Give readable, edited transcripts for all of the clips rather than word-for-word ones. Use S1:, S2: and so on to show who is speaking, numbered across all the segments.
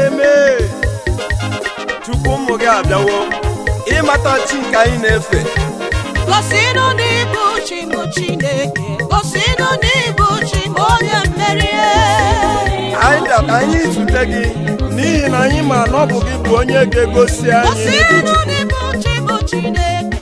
S1: na-eme tupu ụmụ gị abịawo ịmata chi nke anyị na-efe.
S2: Gosinu n'ibu chi bụ Chineke, gosinu n'ibu chi bụ onye mmeri.
S1: Anyị bịara anyị izute gị n'ihi na anyị ma na ọ bụ gị bụ onye ga-egosi anyị
S2: gosinu n'ibu chi bụ Chineke.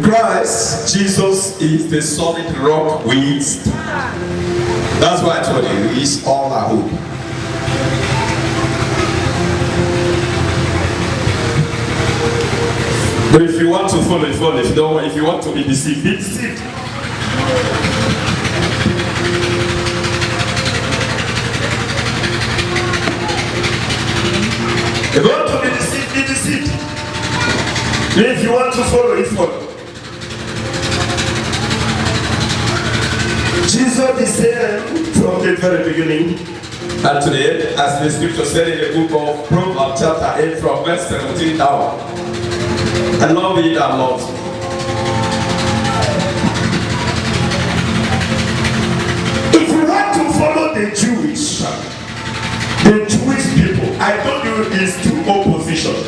S3: Christ, Jesus is the solid rock we stand. That's why I told you, he's all our hope. But if you want to follow, follow. If you don't want, if you want to be deceived, be deceived. If you want to be deceived, be deceived. If you want to follow, follow. Jesus is saying from the very beginning and today, as the scripture said in the book of Proverbs chapter 8 from verse 17 down. I love it a lot. If you want to follow the Jewish people, I told you is two oppositions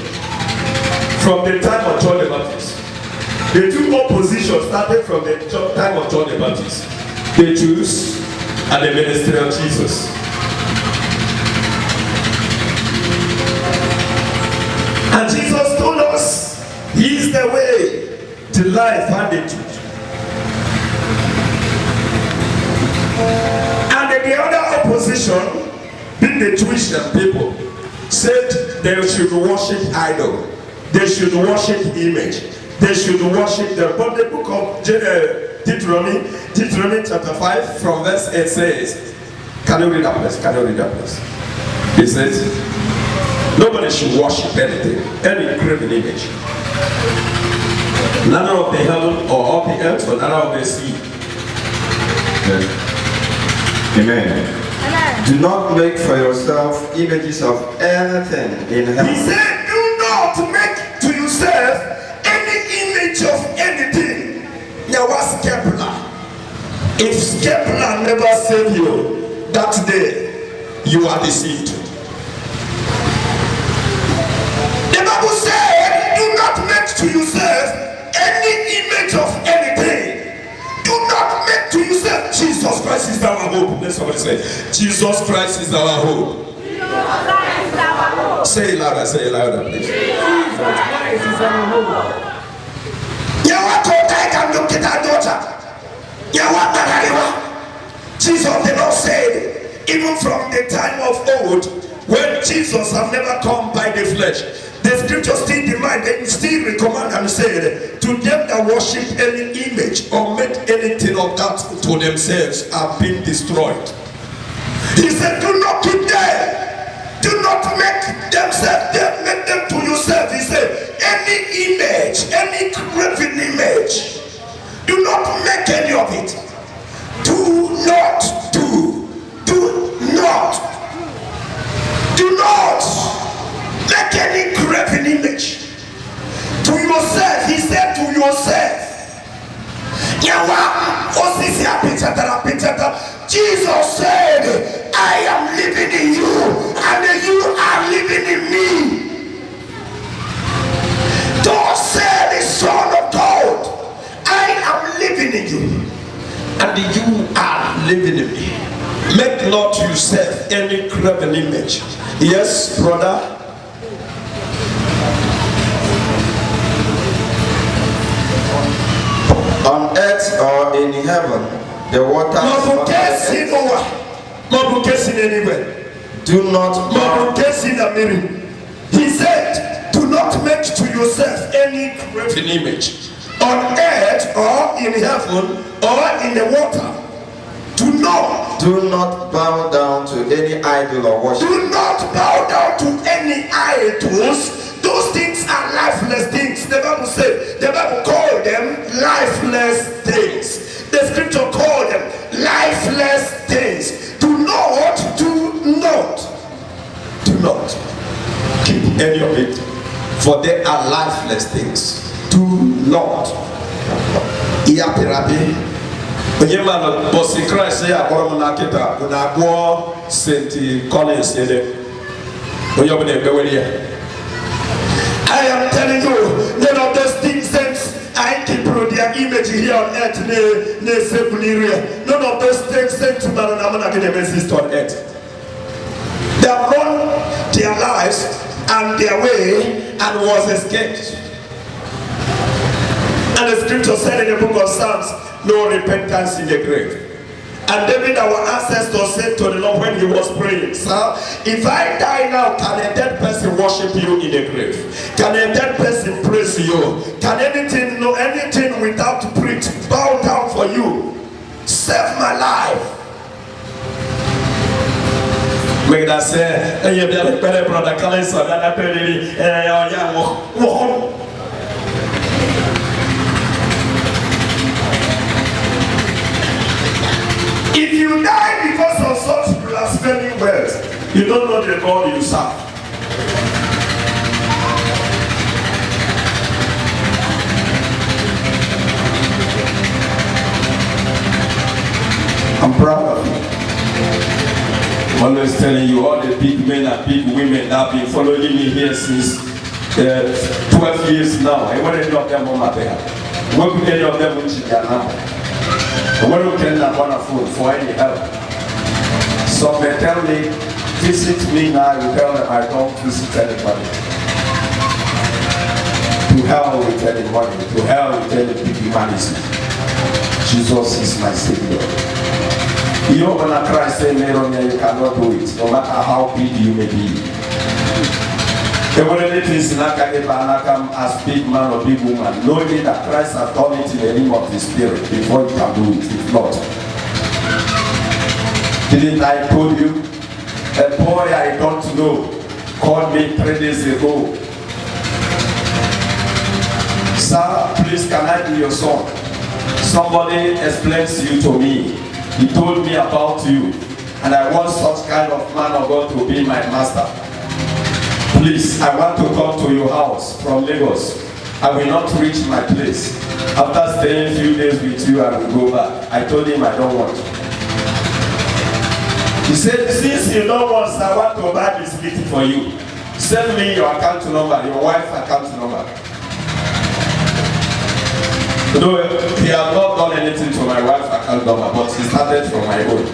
S3: from the time of John the Baptist. The two oppositions started from the time of John the Baptist. The Jews and the ministry of Jesus. And Jesus told us he is the way to life and the truth. And the other opposition, being the Jewish people, said they should worship idol. They should worship image. They should worship them. But the book of Deuteronomy chapter 5 from verse 8 says, can you read that place? Can you read that place? It says, nobody should worship anything, any graven image. None of the heaven or of the earth or none of the sea.
S4: Amen. Do not make for yourself images of anything in heaven.
S3: He said, do not make to yourself any image of anything. Now what's Kepler? If Kepler never saved you, that day you are deceived. The Bible said, do not make to yourself any image of anything. Do not make to yourself. Jesus Christ is our hope. Let somebody say, Jesus Christ is our hope. Say it louder, please. Jesus did not say, even from the time of old, when Jesus have never come by the flesh, the scripture still demand and still recommend and said, to them that worship any image or make anything of that to themselves are being destroyed. He said, do not keep them. Do not make make them to yourself. He said, any image, any graven image, do not make any of it. Do not make any graven image. To yourself, he said to yourself. Jesus said, I am living in you and you are living in me. Thus said the Son of God, I am living in you and you are living in me. Make not yourself any graven image. Yes, brother.
S4: On earth or in heaven, the waters do not.
S3: He said, do not make to yourself any graven image on earth or in heaven or in the water. Do
S4: not bow down to any idol or worship.
S3: Do not bow down to any idols. Those things are lifeless things. The Bible said, the Bible called them lifeless things. The scripture called them lifeless things. Do not keep any of it, for they are lifeless things. Do not. Onyema bosi Christ ya akọrọ na kita na agbo St. Collins ede. Onye be beweli ya. I am telling you, none of those things since I keep their image here on earth, none of those things sent to man and exist on earth. They have run their lives and their way and was escaped. And the scripture said in the book of Psalms, no repentance in the grave. And David, our ancestor, said to the Lord when he was praying, sir, if I die now, can a dead person worship you in the grave? Can a dead person praise you? Can anything without preach bow down for you? Save my life. Make that say, hey, you better brother, if you die because of such blaspheming words, you don't know the God you serve. I'm proud of you. I'm always telling you, all the big men and big women that have been following me here since 12 years now. I want any of them on my behalf. What could any of them wish their number? When you can have one phone for any help. Some may tell me, visit me now, you tell them I don't visit anybody. To hell with anybody, to hell with any big humanity. Jesus is my Savior. You know when I cry, say, Meron, you cannot do it, no matter how big you may be. Everything is not as big man or big woman, knowing that Christ has done it in the name of the Spirit before you can do it. If not, didn't I told you? A boy I don't know called me 3 days ago. Sir, please can I be your son? Somebody explains you to me. He told me about you, and I want such kind of man of God to be my master. Please, I want to come to your house from Lagos. I will not reach my place. After staying a few days with you, I will go back. I told him I don't want. He said, since you don't want, I want to buy this meeting for you. Send me your account number, your wife's account number. Though he has not done anything to my wife's account number, but he started from my own.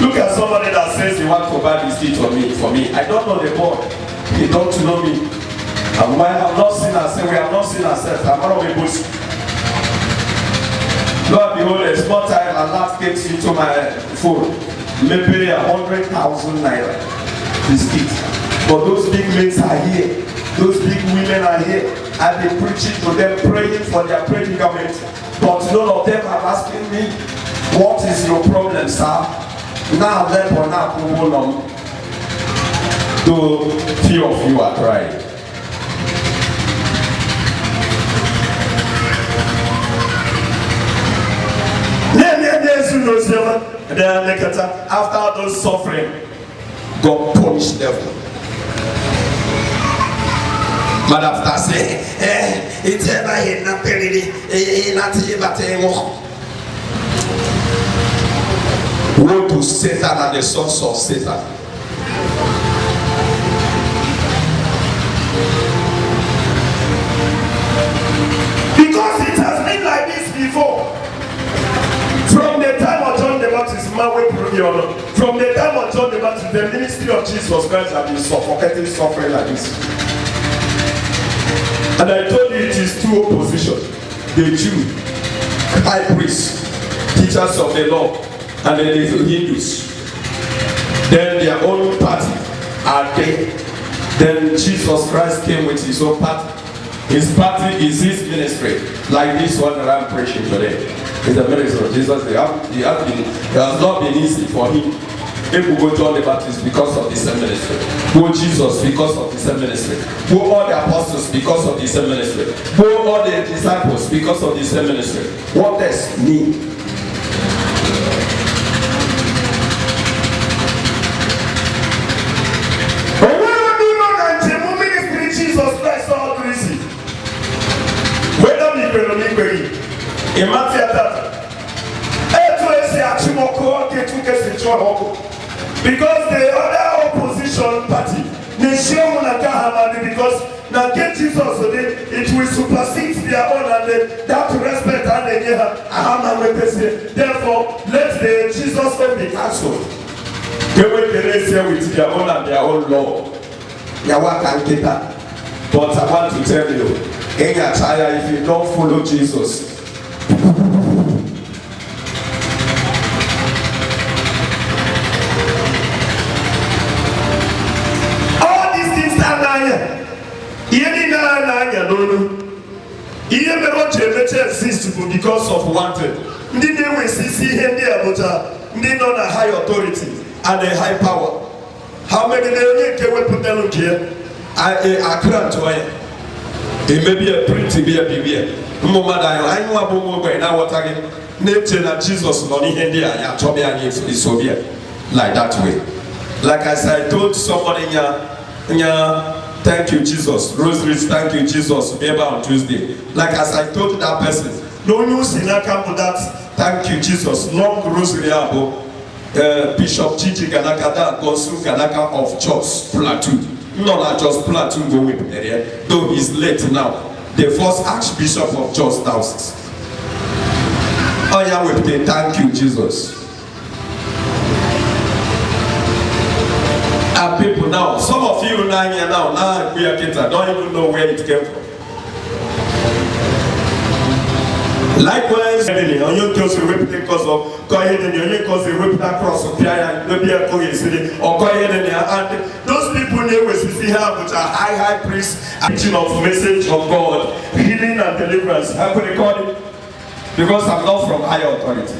S3: Look at somebody that says he wants to buy this seat for me. I don't know the boy. He don't know me. And when I have not seen ourselves, we have not seen ourselves. I'm not able to. Lord, behold, a small time, and that gets into my phone. Maybe 100,000 naira. Biscuit. But those big men are here. Those big women are here. I've been preaching to them, praying for their predicament. But none of them are asking me, what is your problem, sir? Now, therefore, now, though few of you are crying. After those suffering, God punished them. But after saying, it's ever in a period, woe to Satan and the sons of Satan. Because it has been like this before. From the time of John the Baptist, from the time of John the Baptist, the ministry of Jesus Christ has been suffocating, suffering like this. And I told you it is two oppositions: the Jew, high priests, teachers of the law, and then the Hindus. Then their own party are there. Then Jesus Christ came with his own party. His party is his ministry, like this one that I'm preaching today. It's the ministry of Jesus. It has not been easy for him. People go John the Baptist because of the same ministry. Go Jesus because of the same ministry. Go all the apostles because of the same ministry. Go all the disciples because of the same ministry. What does me? Jesus Christ all crazy. Whether we in Matthew because the other opposition party because now get Jesus it will supersede their own and that respect and they have therefore let the Jesus be cancelled. They will with their own and their own law. But I want to tell you, in your child, if you don't follow Jesus, all these things are lying. Exist because of one thing. We see him there, but they know a high authority and a high power. How many they will put them here? I can't do it. It may be a pretty be a baby. I know about now what again. Nature and Jesus not in India. Yeah, Toby and is Soviet like that way. Like as I told somebody, thank you, Jesus. Rosaries, thank you, Jesus. Remember on Tuesday. Like as I told that person, no news in a camp that. Thank you, Jesus. Long rosary abo. Bishop Chichi Ganakada Gosu Ganaka of Jos Plateau. Not just Plateau going area, though he's late now. The first Archbishop of Jos Diocese. Oh yeah, we say thank you, Jesus. And people now, some of you now here now we are kids, I don't even know where it came from. Likewise, on your cause the repeating cause of go ahead and your cause the repeating cross of Pierre, maybe a coin city, or go ahead and those people there with see here which are high priests, preaching of message of God, healing and deliverance. I could record it because I'm not from higher authority.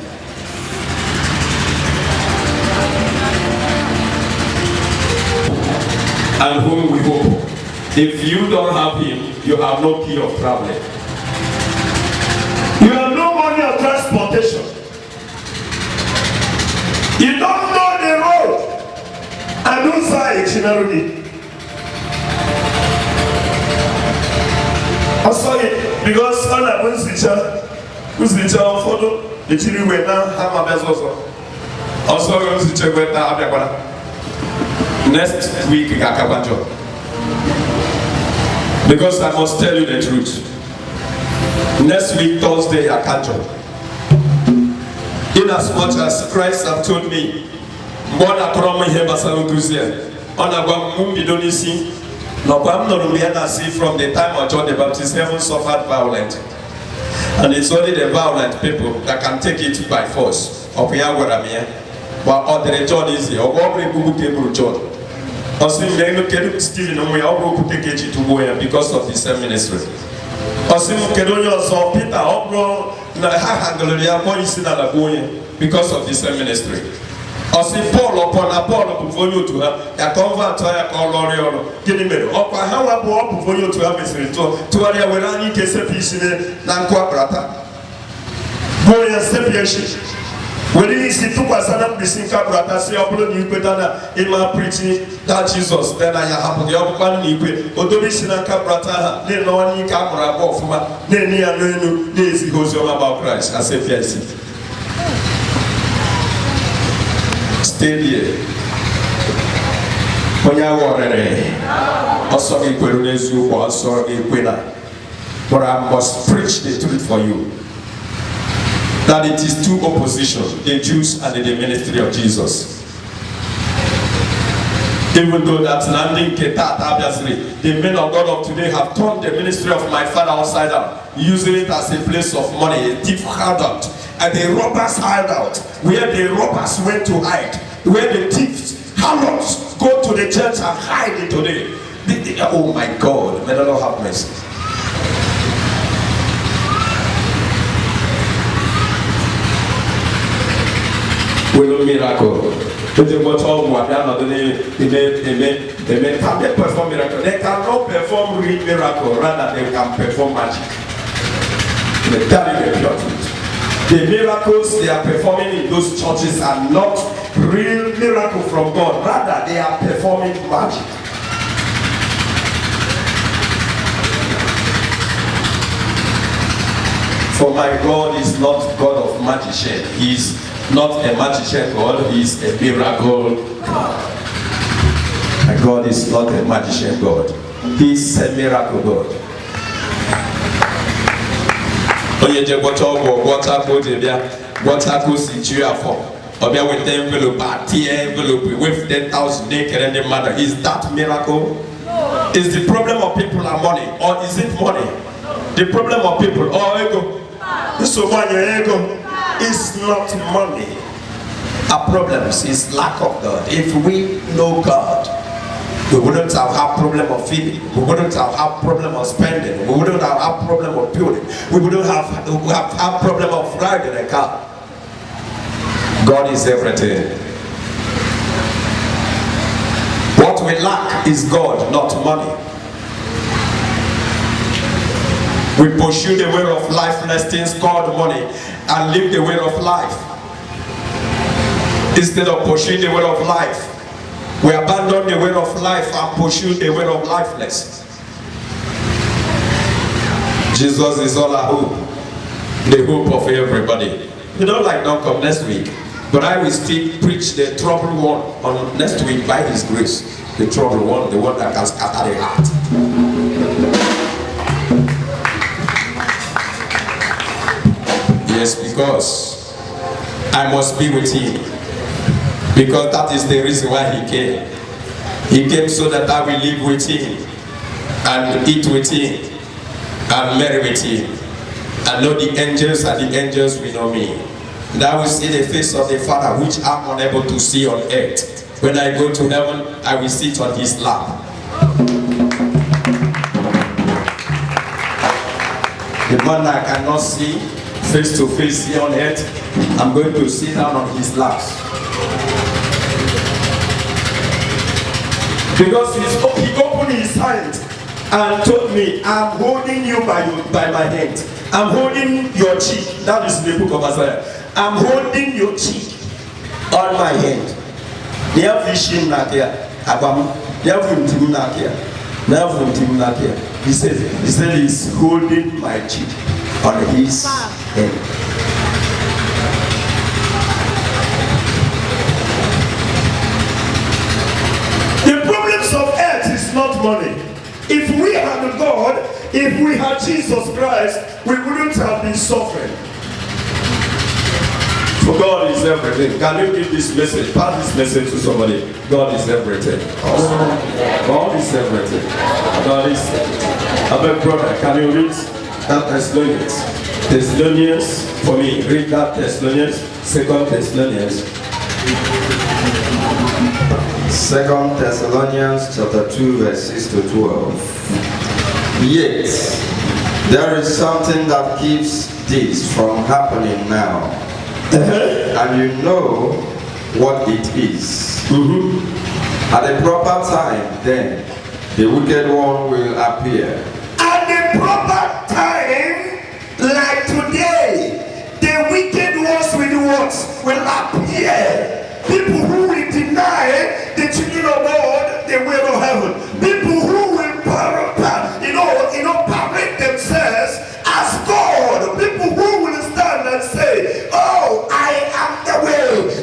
S3: And whom we hope. If you don't have him, you have no key of traveling. You have no money of transportation. You don't know the road. And don't say it, I'm sorry, because all I want to teacher photo, the children went now, have my best also. Also, I want to check with next week, I have a job. Because I must tell you the truth. Next week, Thursday, I can't job. In as much as Christ have told me, Mwana Kroma Heba Salukuzia, on a Mumbi Donisi,
S5: Now, I'm see from the time of John the Baptist, heaven suffered violent. And it's only the violent people that can take it by force. But ordinary John is here. Or John. Or Stephen, we all go take it to go because of the same ministry. Or Peter, because of the same ministry. Or see Paul upon Apollo for you to have a convert to a colorion, getting me up. How about for you to have to area where I need to say peace in Nanquabrata? Boy, and separation. When he is to Pasana, missing Cabrata, say, I'll put you in my preaching that Jesus, then I have the other one, Odobisina Cabrata, then no one in Camera, Bofuma, then near Lenu, days he goes on about Christ, I say, yes. Stay here. When you are also equal you also equal. But I must preach the truth for you. That it is two oppositions, the Jews and the ministry of Jesus. Even though that's landing Ketat, obviously, the men of God of today have turned the ministry of my father outside down, using it as a place of money, a thief hideout, and the robbers hideout, where the robbers went to hide, where the thieves, harlots, go to the church and hide it today. Oh my God, may the Lord have mercy. We know miracle. They can't perform miracle. They cannot perform real miracle. Rather, they can perform magic. They tell you the pure truth. The miracles they are performing in those churches are not real miracle from God. Rather, they are performing magic. For my God is not God of magician. He is not a magician God, he is a miracle God. My God is not a magician God, he is a miracle God. Oye je water go situe for. Obia with the envelope, envelope with 10,000 naked and the mother. Is that miracle? Is the problem of people are money, or is it money? The problem of people, ego. So money ego. It's not money. Our problems is lack of God. If we know God, we wouldn't have problem of feeding. We wouldn't have problem of spending. We wouldn't have problem of building. We wouldn't have problem of riding a car. God is everything. What we lack is God, not money. We pursue the way of lifeless things called money and live the way of life. Instead of pursuing the way of life, we abandon the way of life and pursue the way of lifeless. Jesus is all our hope, the hope of everybody. You don't come next week, but I will still preach the troubled one on next week by His grace. The troubled one, the one that can scatter the heart. Yes, because I must be with Him. Because that is the reason why He came. He came so that I will live with Him and eat with Him and marry with Him and know the angels, and the angels will know me. And I will see the face of the Father which I am unable to see on earth. When I go to heaven, I will sit on His lap. The man I cannot see face to face here on earth, I'm going to sit down on His lap. Because He opened His hand and told me, I'm holding you by my hand. I'm holding your cheek. That is the book of Isaiah. I'm holding your cheek on my hand. They have vision not here. They have him not here. They have him not here. He said he's holding my cheek on his hand. The problems of earth is not money. If we had God, if we had Jesus Christ, we wouldn't have been suffering. For God is everything. Can you give this message? Pass this message to somebody. God is everything. God is everything. God is everything. I beg brother, can you read that Thessalonians? Thessalonians, for me, read that Thessalonians, 2 Thessalonians.
S4: 2 Thessalonians chapter 2 verse 6 to 12. Yet there is something that keeps this from happening now. And you know what it is. At the proper time, then the wicked one will appear.
S3: At the proper time, like today, the wicked ones will appear. People who will deny the children of God the way of heaven. People who will parade themselves as God. People who will stand and say, oh, I am the way.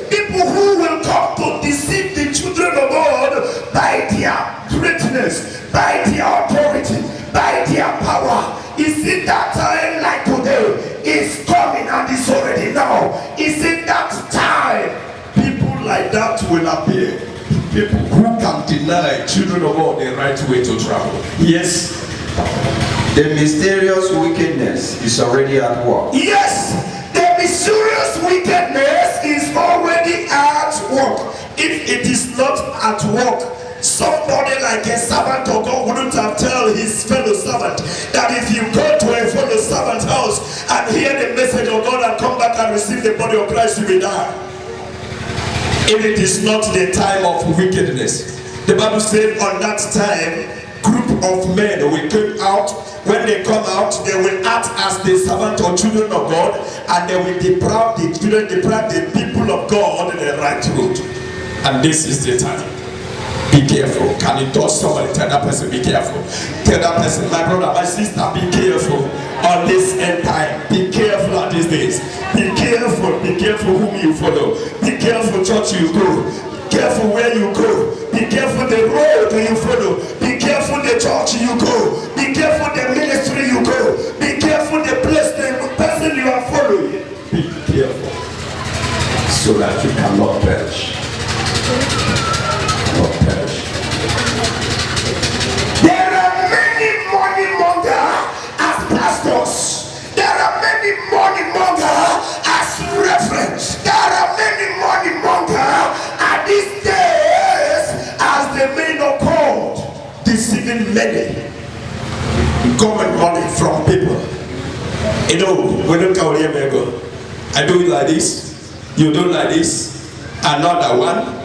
S3: People who will come to deceive the children of God by their greatness, by their authority, by their power. Is it that time like today? It's coming and it's already now. Is it that time?
S5: People like that will appear. People who can deny children of God the right way to travel. Yes.
S4: The mysterious wickedness is already at work.
S3: Yes, the mysterious wickedness is already at work. If it is not at work, somebody like a servant of God wouldn't have told his fellow servant that if you go to a fellow servant's house and hear the message of God and come back and receive the body of Christ, you will die.
S5: If it is not the time of wickedness, the Bible said on that time, group of men will come out. When they come out, they will act as the servant or children of God, and they will deprive the children, deprive the people of God in the right road. And this is the time. Be careful. Can you touch somebody? Tell that person, be careful. Tell that person, my brother, my sister, be careful on this end time. Be careful at these days. Be careful. Be careful whom you follow. Be careful church you go. Careful where you go. Be careful the road you follow. Be careful the church you go. Be careful the ministry you go. Be careful the place, the person you are following. Be careful so that you cannot perish. Not perish.
S3: There are many money mongers as pastors. There are many money mongers as reverends. There are many money mongers at these days as the men of God, deceiving many, government money from people. You know, we don't call him go.
S5: I do it like this. You do like this. Another one.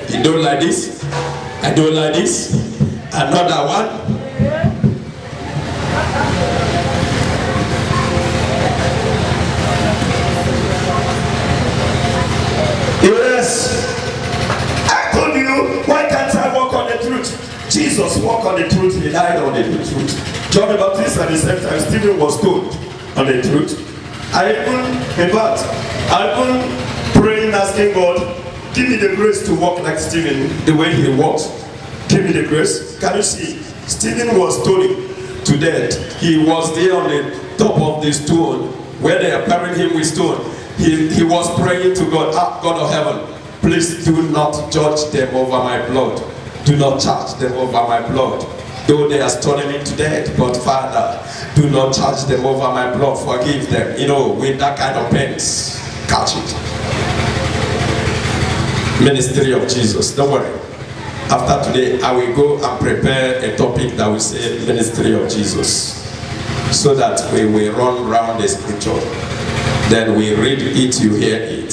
S5: You do like this. I do like this. Another one.
S3: Yes. I told you, why can't I walk on the truth? Jesus walked on the truth, he died on the truth. John the Baptist at the same time, Stephen was told on the truth. I even praying, asking God, give me the grace to walk like Stephen, the way he walked. Give me the grace. Can you see? Stephen was stoned to death. He was there on the top of the stone where they are burying him with stone. He was praying to God, God of heaven, please do not judge them over my blood. Do not charge them over my blood. Though they are stoning me to death, but Father, do not charge them over my blood. Forgive them. You know, with that kind of pains, catch it. Ministry of Jesus. Don't worry. After today, I will go and prepare a topic that will say Ministry of Jesus, so that we will run around the scripture. Then we read it, you hear it.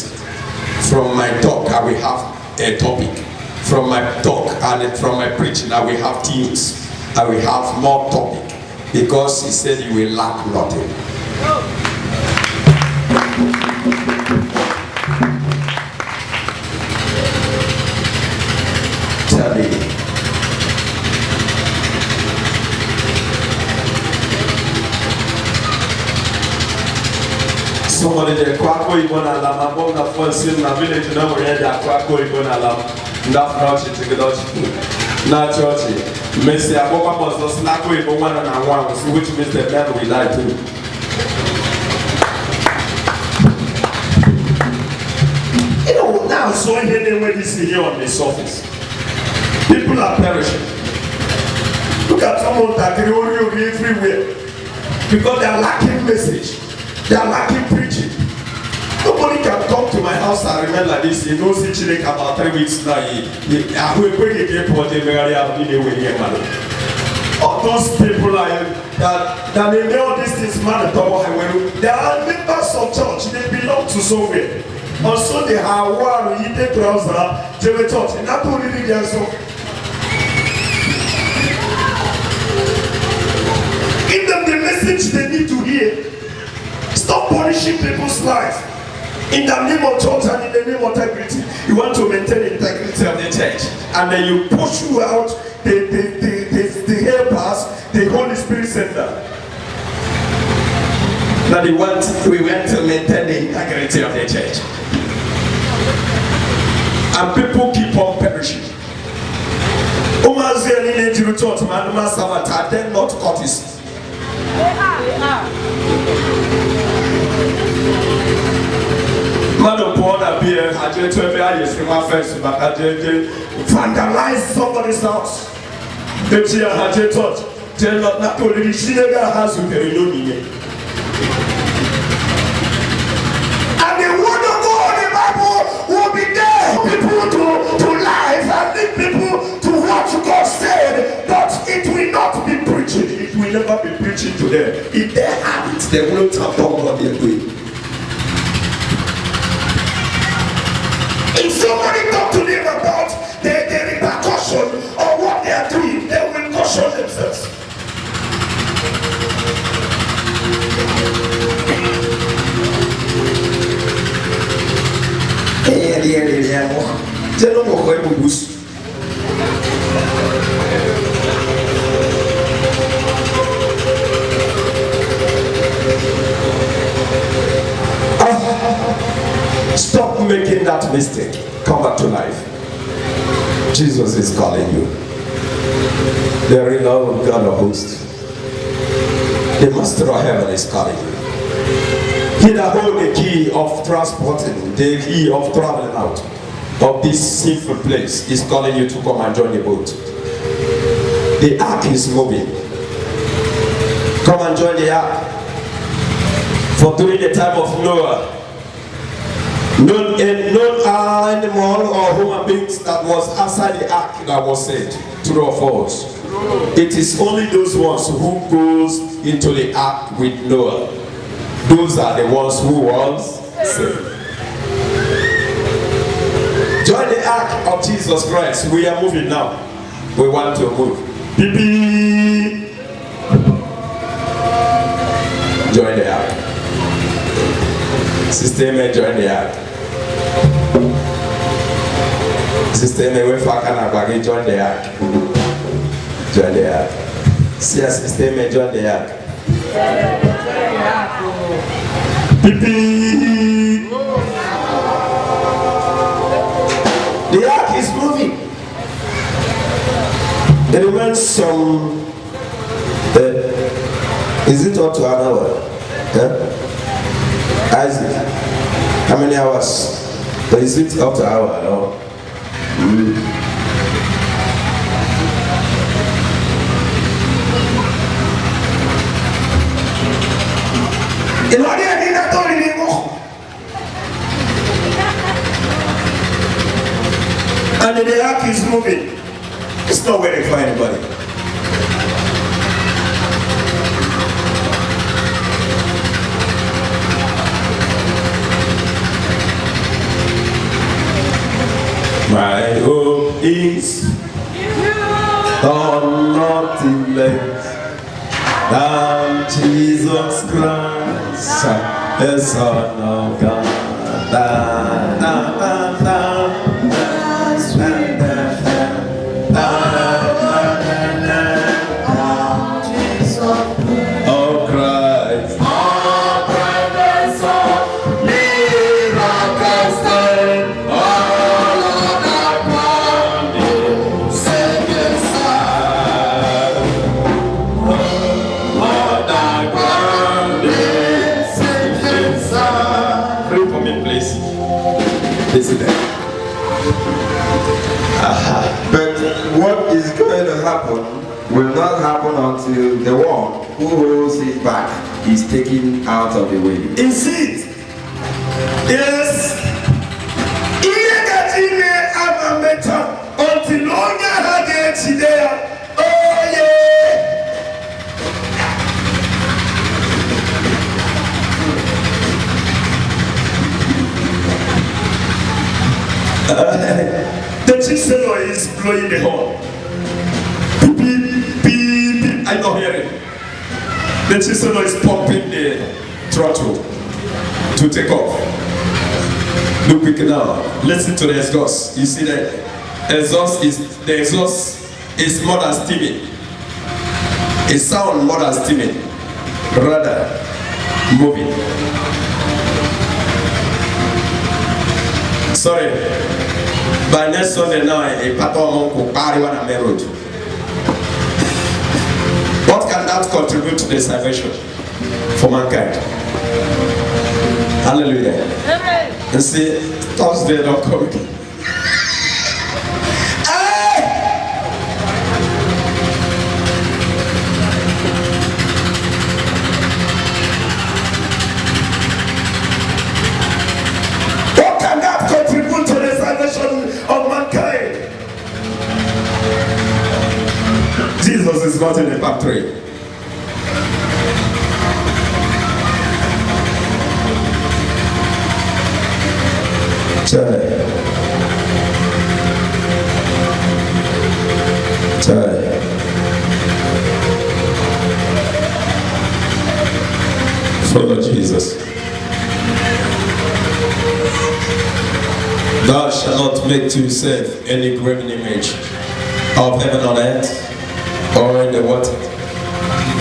S3: From my talk, I will have a topic. From my talk and from my preaching, I will have themes. I will have more topic. Because he said you will lack nothing. Tell me.
S5: Somebody there, Kwako Ibona Lama, Bob na Fonsin, na village, na where they are Kwako Ibona Lama. Not church, it's a good not church. Messi Aboba was the slack way for 1 and 1, which means the man will die too.
S3: You know, now so here when you see here on the surface, people are perishing. Look at someone that they only everywhere because they are lacking message, they are lacking preaching. Nobody can come to my house and remain like this. He knows each day about 3 weeks now. All those people are that they know this is man. They are members of church. They belong to somewhere. Also, they have one who eat trouser. They were taught. And that only they so. Give them the message they need to hear. Stop punishing people's life. In the name of church and in the name of integrity, you want to maintain integrity of the church, and then you push you out the helpers, the Holy Spirit Center. That we want to maintain the integrity of the church, and people keep on perishing. Not courtesy. Man of God appear, I just my first, but I vandalize somebody's house. The chair had a thought, tell not only she never has to carry no meaning. And the word of God, the Bible, will be there for people to life and lead people to what God said, but it will not be preaching. It will never be preaching to them. If they have it, they won't have done what they're doing. If somebody talk to them about the repercussion of what they are doing, they will caution themselves. Stop making that mistake. Come back to life. Jesus is calling you. The renowned God of hosts, the Master of heaven is calling you. He that holds the key of transporting, the key of traveling out of this sinful place is calling you to come and join the boat. The ark is moving. Come and join the ark. For during the time of Noah, no animal or human beings that was outside the ark that was saved. True or false? It is only those ones who goes into the ark with Noah. Those are the ones who was saved. Join the ark of Jesus Christ. We are moving now. We want to move. Beep. Join the ark. Sister May, join the ark. Sister May, we can join the ark. Join the ark. See, Sister May, join the ark. Beep. The ark is moving. There remains some. Is it up to an hour? Isaac, how many hours? Is it up to an hour? No. And the ark is moving. It's not waiting for anybody. My hope is on nothing less than Jesus Christ, the Son of God. Da, da, da, da. Oh Christ, pray for me, please.
S4: But what is going to happen will not happen until the one who holds it back is taken out of the way.
S3: Is it? Yes. Until long there. Oh yeah. The chisel is blowing the horn. Beep, beep, beep. I'm not hearing. The chisel is pumping the throttle to take off. Look quick now. Listen to the exhaust. You see that the exhaust is more than steaming. It sounds more than steaming, rather moving. Sorry. By next Sunday now, a patron will carry on a road. What can that contribute to the salvation for mankind? Hallelujah. And see, Thursday don't come again. What can that contribute to the salvation of mankind? Jesus is not in the factory. Follow Jesus. Thou shalt not make to yourself any graven image of heaven on earth or in the water,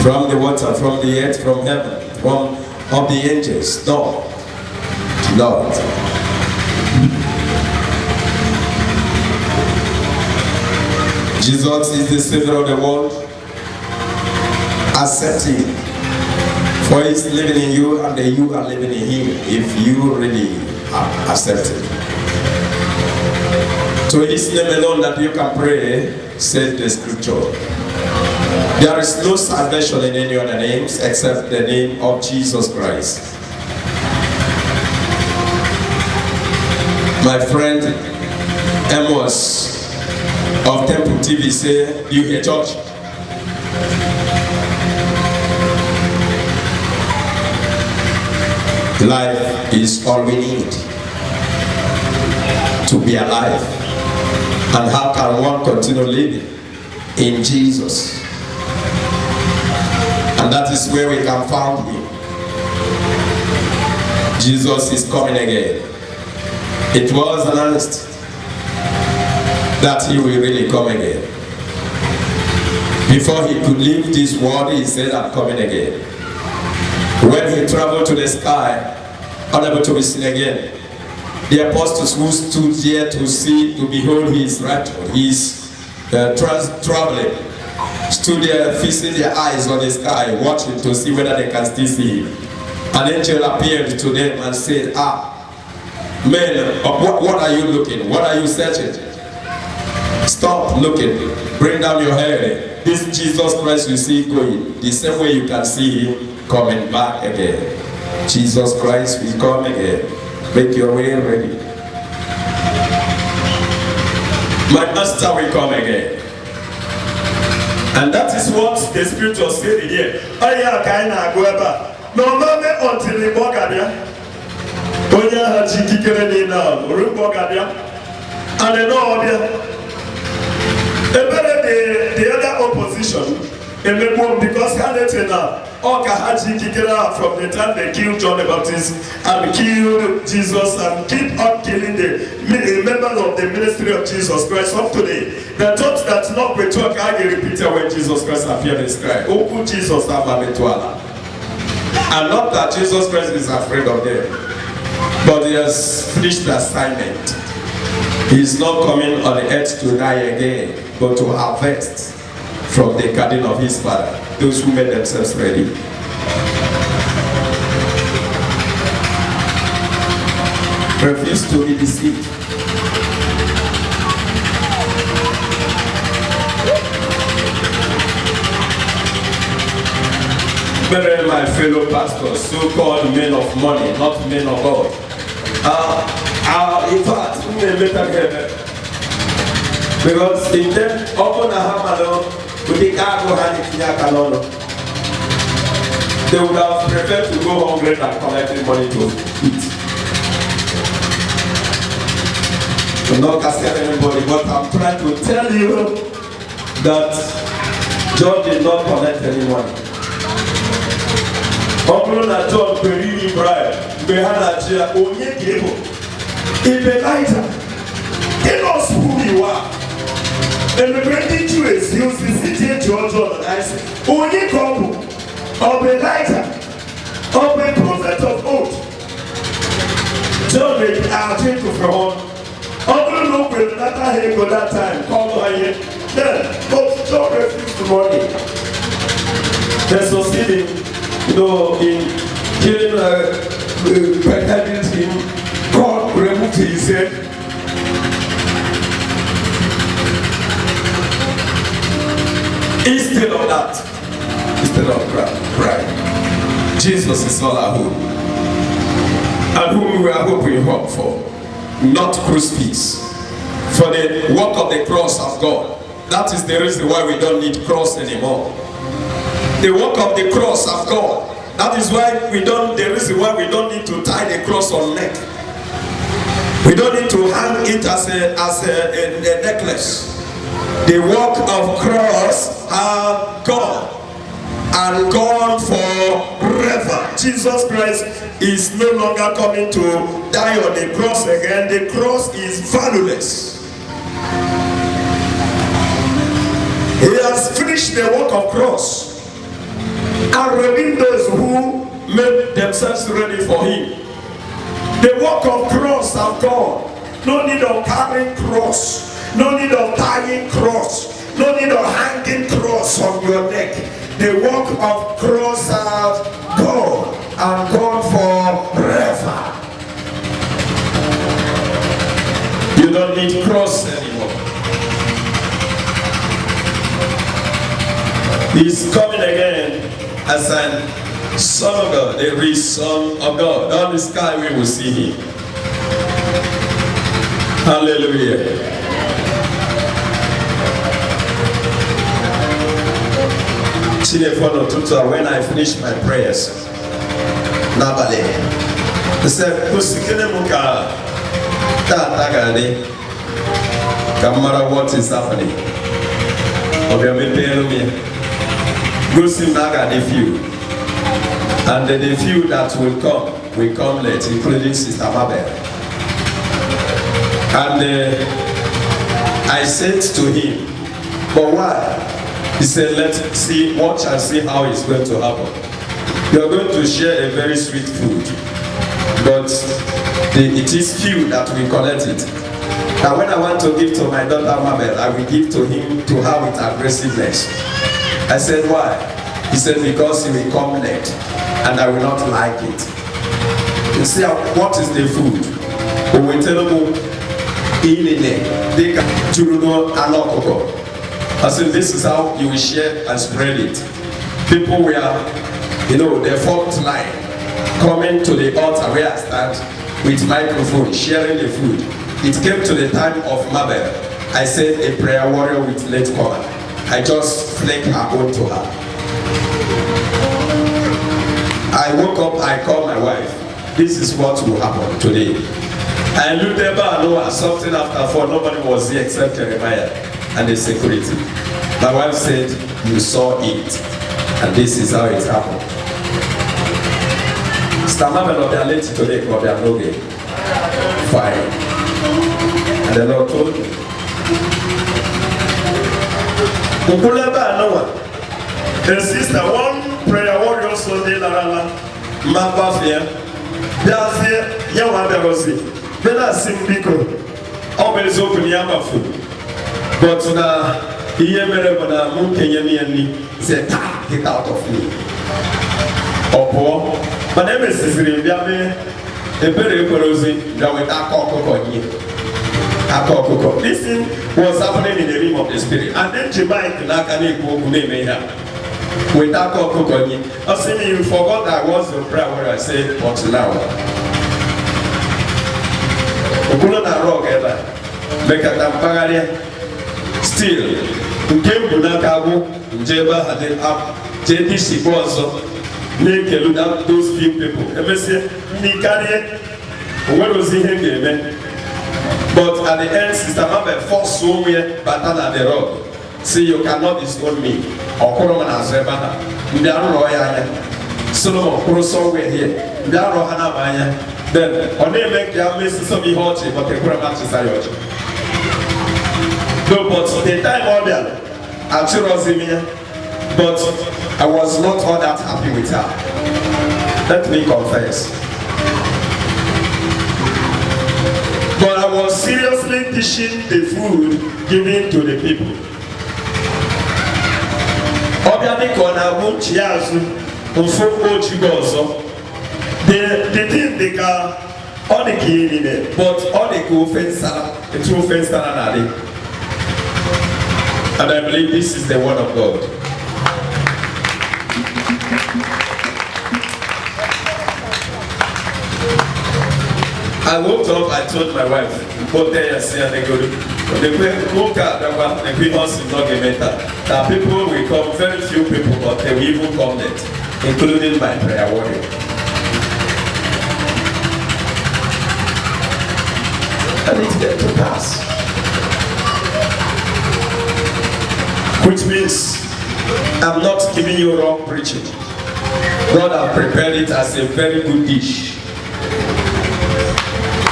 S3: from the water, from the earth, from heaven, from of the angels. No, Lord. Jesus is the Savior of the world. Accept Him. For He's living in you and you are living in Him if you really accept Him. To His name alone that you can pray, said the scripture. There is no salvation in any other names except the name of Jesus Christ. My friend Amos of Temple TV say, you hear church? Life is all we need to be alive. And how can one continue living? In Jesus. And that is where we can find Him. Jesus is coming again. It was announced that He will really come again. Before He could leave this world, He said, I'm coming again. When He traveled to the sky, unable to be seen again, the apostles who stood there to see, to behold His rapture, His traveling, stood there fixing their eyes on the sky, watching to see whether they can still see Him. An angel appeared to them and said, men, what are you looking? What are you searching? Stop looking. Bring down your head. This Jesus Christ you see going, the same way you can see Him coming back again. Jesus Christ will come again. Make your way ready. My Master will come again. And that is what the scripture said here. No matter until the Bogadia. Onya hachikikere ni na Bogadia. And the Lord, the other opposition, because from the time they killed John the Baptist and killed Jesus and keep on killing the members of the ministry of Jesus Christ up today. They thought that not we talk again repeated when Jesus Christ appeared in the sky. Oku Jesus and not that Jesus Christ is afraid of them, but He has finished the assignment. He is not coming on the earth to die again, but to harvest from the garden of His Father, those who made themselves ready. Refuse to be deceived.
S5: Many my fellow pastors, so-called men of money, not men of God. In fact, because in them, open a hammer, they would have preferred to go hungry than collecting money to eat. I'm not casting anybody, but I'm trying to tell you that John did not collect any money. John Perini Brian, Behana Chia, Onye Gebo, Elijah, tell us who you are. And the great Jews use the city of John and I say, Onye Kobu, of Elijah, of a prophet of old. John made our change from Uncle Luke will not have go that time, call her then, but John refused the money. They're succeeding, in killing pregnant him. God removed his head. Instead of that, instead of pride, Jesus is all our hope, and whom we are hoping hope for, not crucifix, for the work of the cross of God. That is the reason why we don't need cross anymore. The work of the cross of God. That is why the reason why we don't need to tie the cross on neck. We don't need to hang it as a necklace. The work of cross have gone and gone forever. Jesus Christ is no longer coming to die on the cross again. The cross is valueless. He has finished the work of cross and redeemed those who made themselves ready for him. The work of cross have gone. No need of carrying cross. No need of tying cross. No need of hanging cross on your neck. The work of cross have gone and gone forever. You don't need cross anymore. He's coming again as an Son of God, the real Son of God. On the sky we will see him. Hallelujah. When I finish my prayers, Nabale, he said, no matter what is happening, go see Naga the few, and the few that will come late, including Sister Mabel. And I said to him, but why? He said, let's see, watch and see how it's going to happen. You're going to share a very sweet food, but it is few that will collect it. Now when I want to give to my daughter Mabel, I will give to her with aggressiveness. I said, why? He said, because he will come late, and I will not like it. You see, what is the food? We will tell them, I said, this is how you will share and spread it. People were, the fourth line, coming to the altar where I stand with microphone, sharing the food. It came to the time of Mabel. I said, a prayer warrior with late comer. I just flicked her own to her. I woke up, I called my wife. This is what will happen today. I looked at Noah, something after 4, nobody was here except Jeremiah and the security. My wife said, you saw it, and this is how it happened. Stammer will be late today, but they are no game. Fine. And the Lord told me, the sister, one prayer warrior Sunday, Larala, Mabafia, Yazia, Yawaberosi, Bella Simbiko, always open Yamafu. But now, here, Merabana, Munkayami, said, get out of me. Opo, my name is Riviame, a very corrosive, that with Akoko. This thing was happening in the realm of the spirit. And then Jemai Nakane Kukunemeha. without Kokonyi. I say, you forgot that was the prayer where I said, but now. Okulo na rock ela. Mekata mpagaria. Still, ukembu na kabu, njeba hade up, jedi shibozo. Nekelu that those few people. Ever say, Nikari, what was he here? But at the end, Sister Mabel forced somewhere better than the rock. See, you cannot disown me. Okoroman has Rebana. Ndiano Roya. Solomon Kuro somewhere here. Ndiano Hana Maya. Then, on the make their message so be hot, but the Kuramat is a yacht. No, but the time order, I chose him here. But I was not all that happy with her. Let me confess. But I was seriously dishing the food given to the people. Obiani kona munchiazu ufoko chigozo. The thing they got all the key in it, but all the good offense, the true offense that and I believe this is the word of God. I woke up, I told my wife, go there and see and they go, that people will come, very few people, but they will even come there, including my prayer warrior. And it's there to pass. Which means, I'm not giving you wrong preaching. God has prepared it as a very good dish.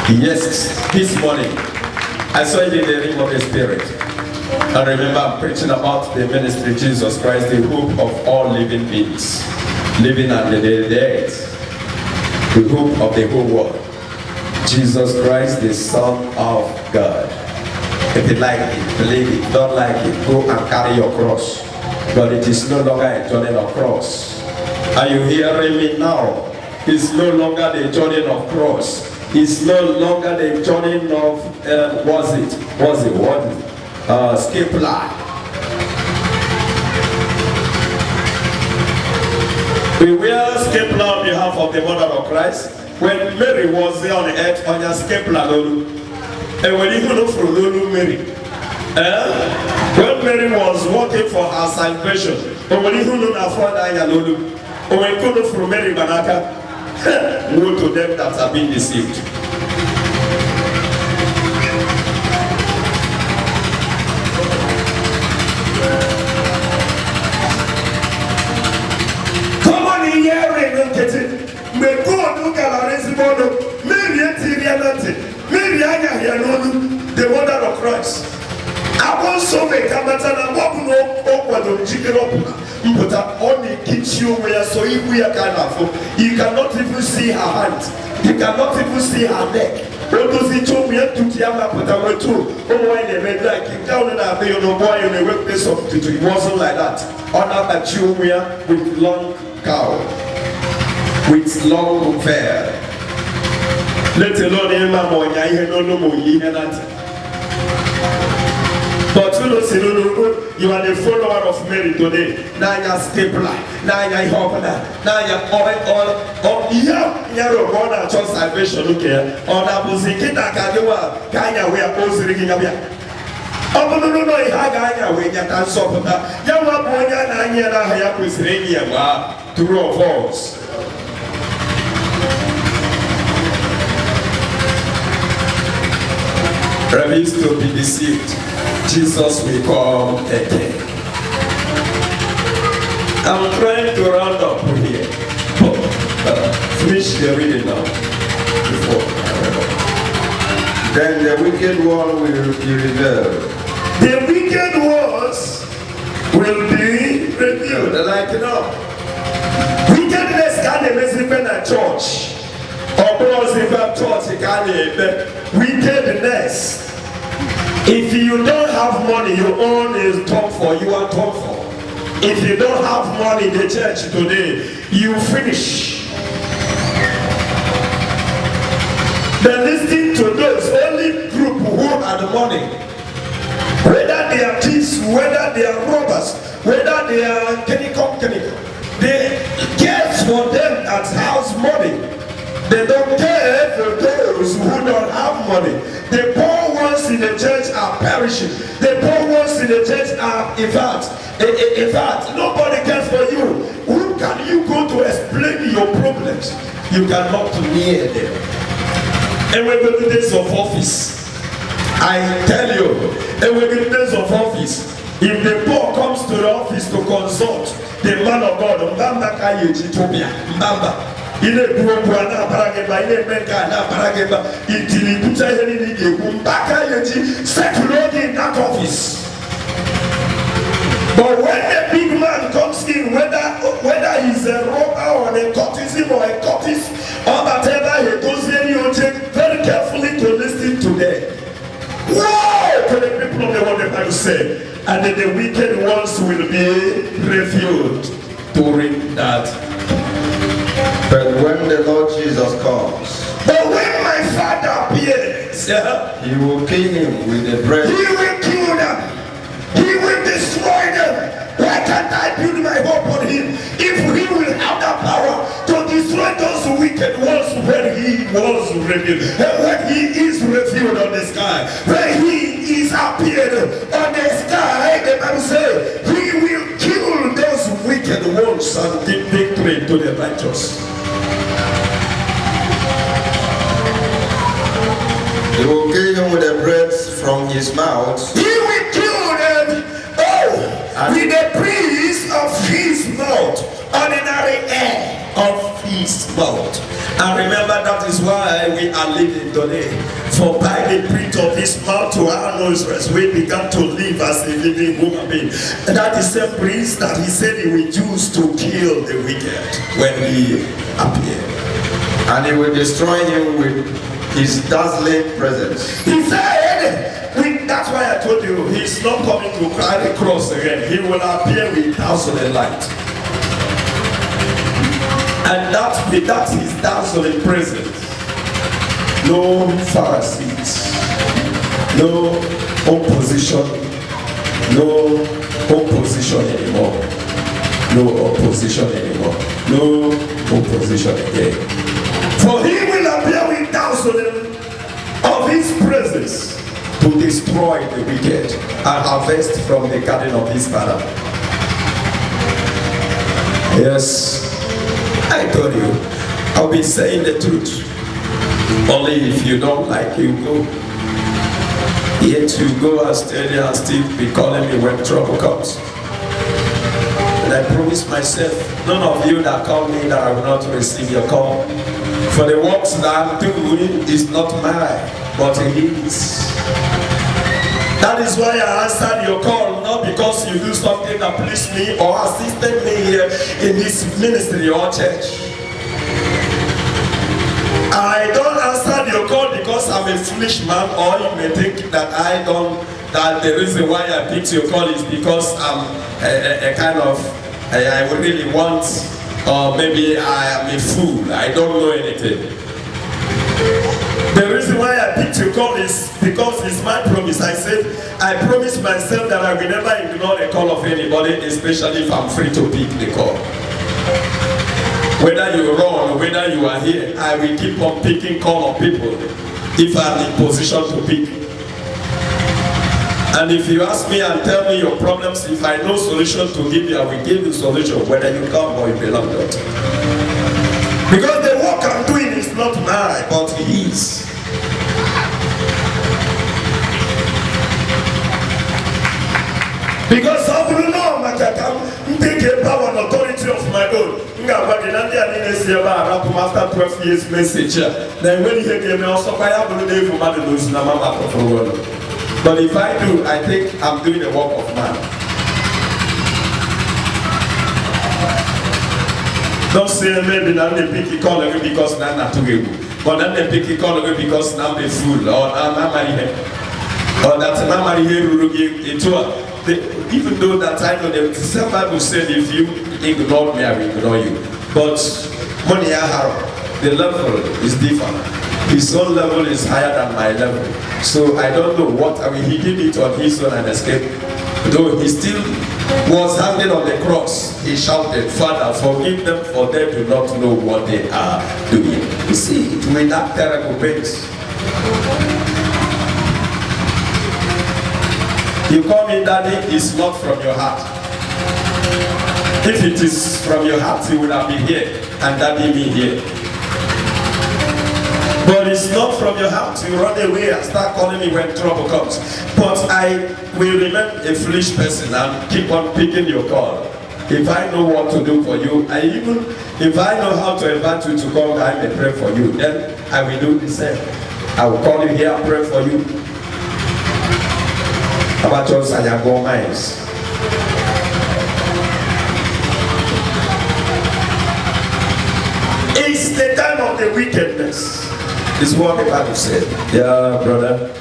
S5: Yes, this morning I saw it in the realm of the Spirit. And remember, I'm preaching about the ministry of Jesus Christ, the hope of all living beings, living under the dead, the hope of the whole world. Jesus Christ, the Son of God. If you like it, believe it. Don't like it, go and carry your cross. But it is no longer a journey of cross. Are you hearing me now? It's no longer the journey of cross. It's no longer the journey of skip line. We wear skip line on behalf of the mother of Christ. When Mary was there on the earth on your skip line, and when you look for Mary, when Mary was working for her salvation, and when you look at Lulu, and when you look for Mary Banaka, woe to them that have been deceived. Come on in here and get it. May God look at our response. Maybe the mother of Christ. I want so many Kamatana Wabuno, Okwado, Jikiropuna, but only keeps you where so if we are kind of, you cannot even see her hand, you cannot even see her neck. What does he told me to Tiama, but I went to, oh, when they made like him down and I made no boy in the workplace of Tito. It wasn't like that. Honor a Jumia with long cow, with long hair. Let alone Emma Moya, you don't know you hear that. But you are the follower of Mary today. Now you're stapler, now you're hopper, now you're all you're born at your salvation. Okay, on a Buzikita Kadiwa, Kanya, we are posing in oh, no, I had when you can stop that. Yamaboya, Nanya, Hayapus, Rania, true or false. Refuse to be deceived. Jesus will come again. I'm trying to round up here. Finish the reading now.
S4: Then the wicked one will be revealed.
S3: The wicked ones will be revealed. Like wickedness can't be in a church. Or church can't wickedness. If you don't have money, your own is top for, you are top for. If you don't have money in the church today, you finish. Then listen to those only group who are the money. When whether they are thieves, whether they are robbers, whether they are chemical, they care for them that has money. They don't care for those who don't have money. The poor ones in the church are perishing. The poor ones in the church are, in fact, nobody cares for you. Who can you go to explain your problems? You cannot near them. And when we do days of office, I tell you, and when we do days of office, if the poor comes to the office to consult the man of God, Mbamba Kayeji Tobia, Mbamba. Ile buwa na parageba, ile menka na parageba, itili kucha heli nige, Mbaka Yeji settled in that office. But when the big man comes in, whether he's a robber or a cultism or a cultist or whatever, he goes in, you take very carefully to listen to them. Wow! To the people of the world, the Bible said, and then the wicked ones will be revealed during that.
S4: But when the Lord Jesus comes,
S3: but when my Father appears,
S4: he will kill him with the bread.
S3: He will kill them. He will destroy them. Why can't I build my hope on him? If he will have the power to destroy those wicked ones when he was revealed, and when he is revealed on the sky, when he is appeared on the sky, the Bible says he will kill those wicked ones and give victory to the righteous.
S4: He will kill him with the bread from his mouth.
S3: He will kill them, with the breeze of his mouth, ordinary air of his mouth. And remember, that is why we are living today. For by the breath of his mouth to our nostrils, we began to live as a living human being. And that is the breeze that he said he will use to kill the wicked when he appeared.
S4: And he will destroy him with his dazzling presence.
S3: He said, that's why I told you, he's not coming to carry the cross again. He will appear with dazzling light. And that's his dazzling presence. No Pharisees, no opposition, no opposition anymore. No opposition anymore. No opposition again. For he will appear with dazzling of his presence to destroy the wicked and harvest from the garden of his father. Yes, I told you, I'll be saying the truth. Only if you don't like, you go. Yet you go and stay there and still be calling me when trouble comes. And I promise myself, none of you that call me that I will not receive your call. For the works that I'm doing is not mine, but his. That is why I answered your call, not because you do something that pleased me or assisted me here in this ministry or church. I don't answer your call because I'm a foolish man, or you may think that that the reason why I picked your call is because I'm a kind of, I would really want, or maybe I am a fool, I don't know anything. The reason why I picked your call is because it's my promise. I said, I promise myself that I will never ignore a call of anybody, especially if I'm free to pick the call. Whether you run or whether you are here, I will keep on picking call of people if I'm in position to pick. And if you ask me and tell me your problems, if I know solution to give you, I will give you solution, whether you come or you belong not. Because the work I'm doing is not mine, but his. Because I will know that I'm taking power and authority of my own. After 12 years message, then when he gave me also I believe for man lose na mama for world. But if I do, I think I'm doing the work of man. Don't say maybe now they pick it call again because now not to give. But then they pick it call again because now they fool or now marry him. Or that now marry him into even though that I know the same Bible said if you ignore me, I will ignore you. But money I have, the level is different.
S5: His own level is higher than my level. So I don't know what, he did it on his own and escaped. Though he still was hanging on the cross, he shouted, Father, forgive them, for they do not know what they are doing. You see, with that terrible pains. You call me daddy, it's not from your heart. If it is from your heart, you would have been here and daddy me here. But it's not from your heart. You run away and start calling me when trouble comes. But I will remain a foolish person and keep on picking your call. If I know what to do for you, if I know how to invite you to come and I pray for you, then I will do the same. I will call you here and pray for you. About your Sanyago minds. It's the time of the wickedness. It's what the Bible said. Yeah, brother.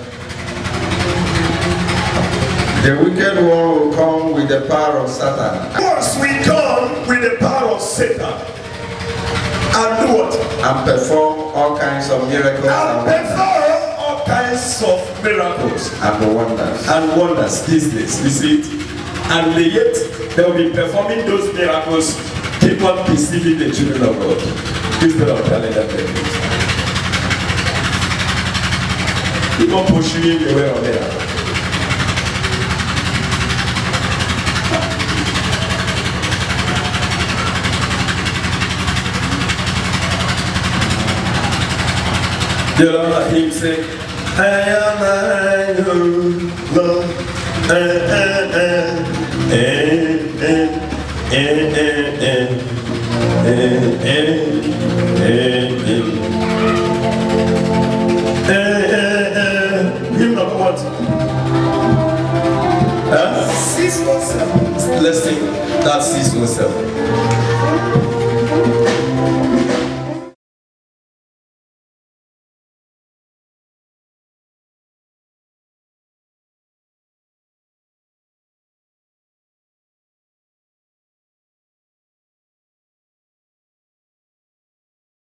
S4: The wicked one will come with the power of Satan.
S3: Once we come with the power of Satan and do what?
S4: And perform all kinds of miracles
S3: And perform all kinds of miracles
S4: and wonders.
S5: And wonders these days, you see it? And yet they will be performing those miracles, keep on deceiving the children of God instead of telling them the truth. Keep on pushing him away on there. You know him say, I am Lord. Him not what? 617. Let's sing that 617.